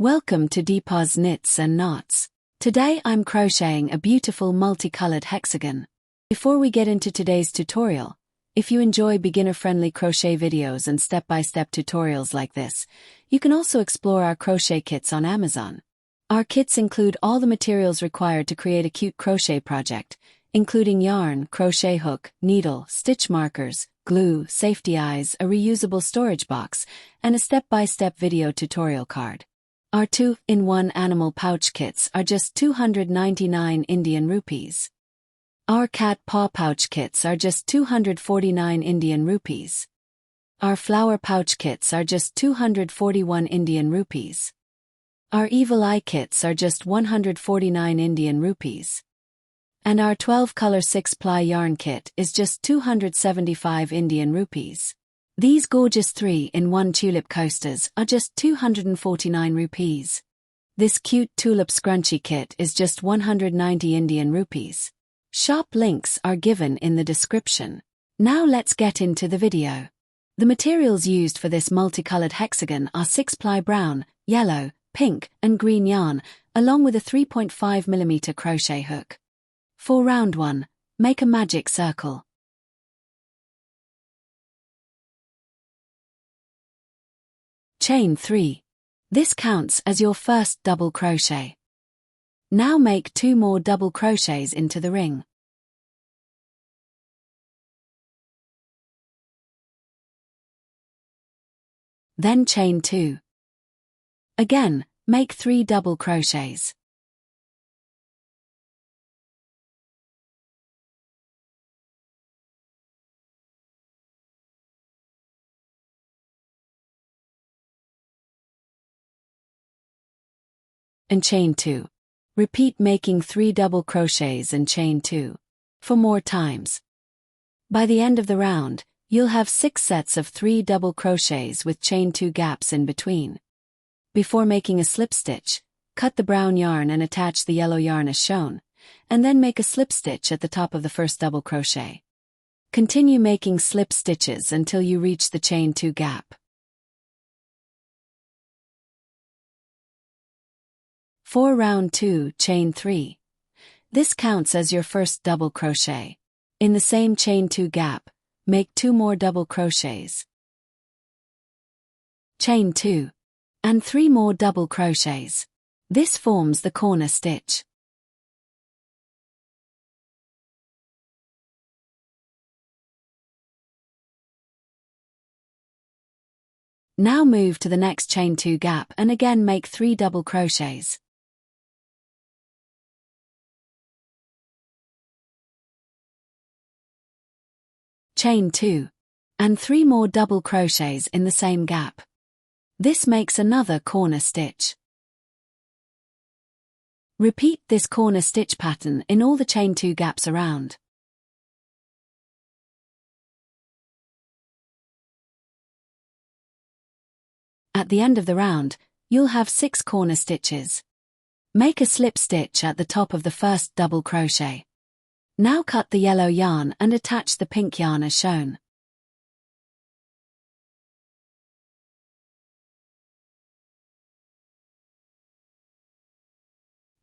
Welcome to Deepa's Knits and Knots. Today I'm crocheting a beautiful multicolored hexagon. Before we get into today's tutorial, if you enjoy beginner-friendly crochet videos and step-by-step tutorials like this, you can also explore our crochet kits on Amazon. Our kits include all the materials required to create a cute crochet project, including yarn, crochet hook, needle, stitch markers, glue, safety eyes, a reusable storage box, and a step-by-step video tutorial card. Our 2-in-1 animal pouch kits are just 299 Indian rupees. Our cat paw pouch kits are just 249 Indian rupees. Our flower pouch kits are just 241 Indian rupees. Our evil eye kits are just 149 Indian rupees. And our 12-color 6-ply yarn kit is just 275 Indian rupees. These gorgeous 3-in-1 tulip coasters are just 249 rupees. This cute tulip scrunchie kit is just 190 Indian rupees. Shop links are given in the description. Now let's get into the video. The materials used for this multicolored hexagon are 6-ply brown, yellow, pink, and green yarn, along with a 3.5mm crochet hook. For round 1, make a magic circle. Chain 3. This counts as your first double crochet. Now make 2 more double crochets into the ring. Then chain 2. Again, make 3 double crochets. And chain 2. Repeat making 3 double crochets and chain 2 for more times. By the end of the round, you'll have 6 sets of 3 double crochets with chain 2 gaps in between. Before making a slip stitch, cut the brown yarn and attach the yellow yarn as shown, and then make a slip stitch at the top of the first double crochet. Continue making slip stitches until you reach the chain 2 gap. For round 2, chain 3. This counts as your first double crochet. In the same chain 2 gap, make 2 more double crochets. Chain 2. And 3 more double crochets. This forms the corner stitch. Now move to the next chain 2 gap and again make 3 double crochets. Chain 2. And 3 more double crochets in the same gap. This makes another corner stitch. Repeat this corner stitch pattern in all the chain 2 gaps around. At the end of the round, you'll have 6 corner stitches. Make a slip stitch at the top of the first double crochet. Now cut the yellow yarn and attach the pink yarn as shown.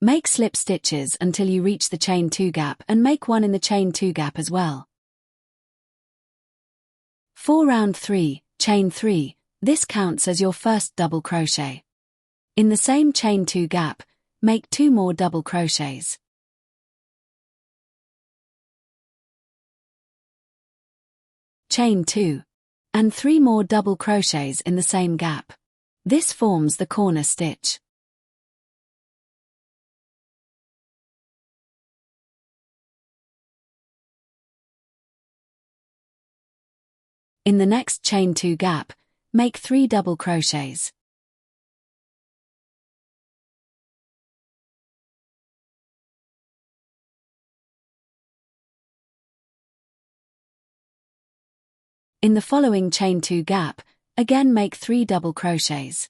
Make slip stitches until you reach the chain 2 gap and make one in the chain 2 gap as well. For round 3, chain 3, this counts as your first double crochet. In the same chain 2 gap, make 2 more double crochets. Chain 2. And 3 more double crochets in the same gap. This forms the corner stitch. In the next chain 2 gap, make 3 double crochets. In the following chain 2 gap, again make 3 double crochets.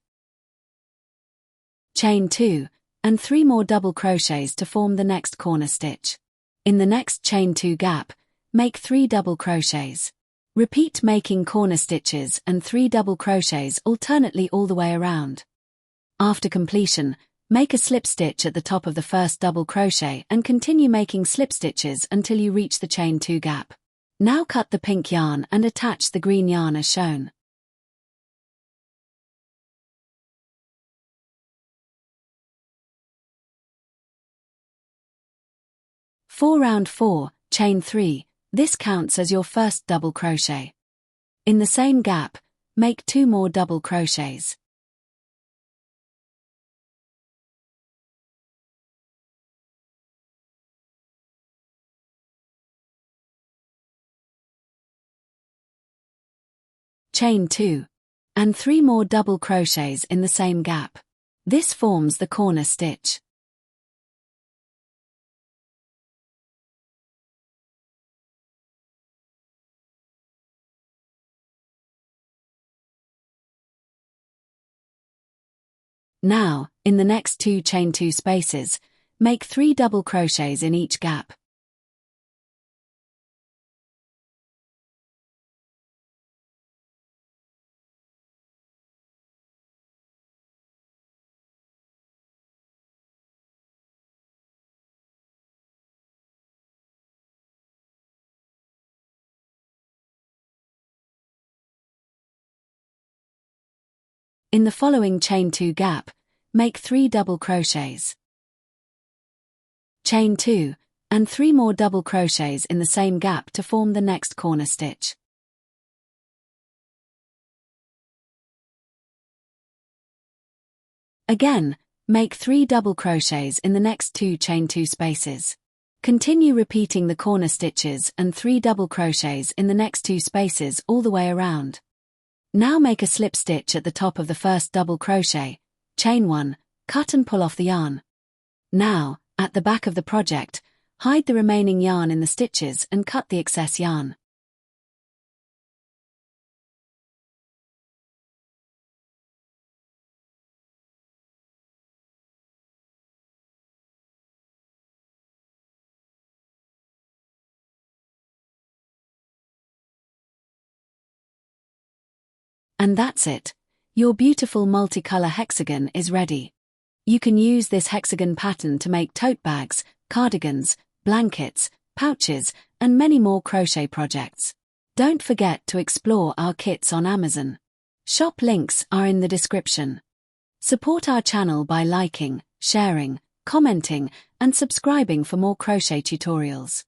Chain 2, and 3 more double crochets to form the next corner stitch. In the next chain 2 gap, make 3 double crochets. Repeat making corner stitches and 3 double crochets alternately all the way around. After completion, make a slip stitch at the top of the first double crochet and continue making slip stitches until you reach the chain 2 gap. Now cut the pink yarn and attach the green yarn as shown. For round 4, chain 3, this counts as your first double crochet. In the same gap, make 2 more double crochets. Chain 2. And 3 more double crochets in the same gap. This forms the corner stitch. Now, in the next 2 chain 2 spaces, make 3 double crochets in each gap. In the following chain 2 gap, make 3 double crochets. Chain 2, and 3 more double crochets in the same gap to form the next corner stitch. Again, make 3 double crochets in the next 2 chain 2 spaces. Continue repeating the corner stitches and 3 double crochets in the next 2 spaces all the way around. Now make a slip stitch at the top of the first double crochet, chain 1, cut and pull off the yarn. Now, at the back of the project, hide the remaining yarn in the stitches and cut the excess yarn. And that's it. Your beautiful multicolor hexagon is ready. You can use this hexagon pattern to make tote bags, cardigans, blankets, pouches, and many more crochet projects. Don't forget to explore our kits on Amazon. Shop links are in the description. Support our channel by liking, sharing, commenting, and subscribing for more crochet tutorials.